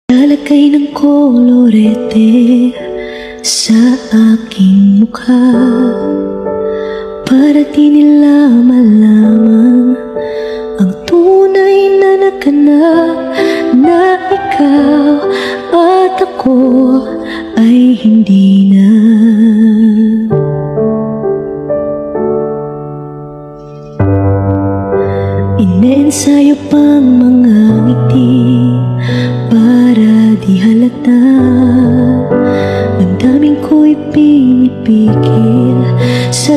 Lalagay ng kolorete sa aking mukha para di nila malaman ang tunay na naganap, na ikaw at ako ay hindi na. Ineensayo pang mga ngiti para di halata. Damdamin ko'y pinipigil sa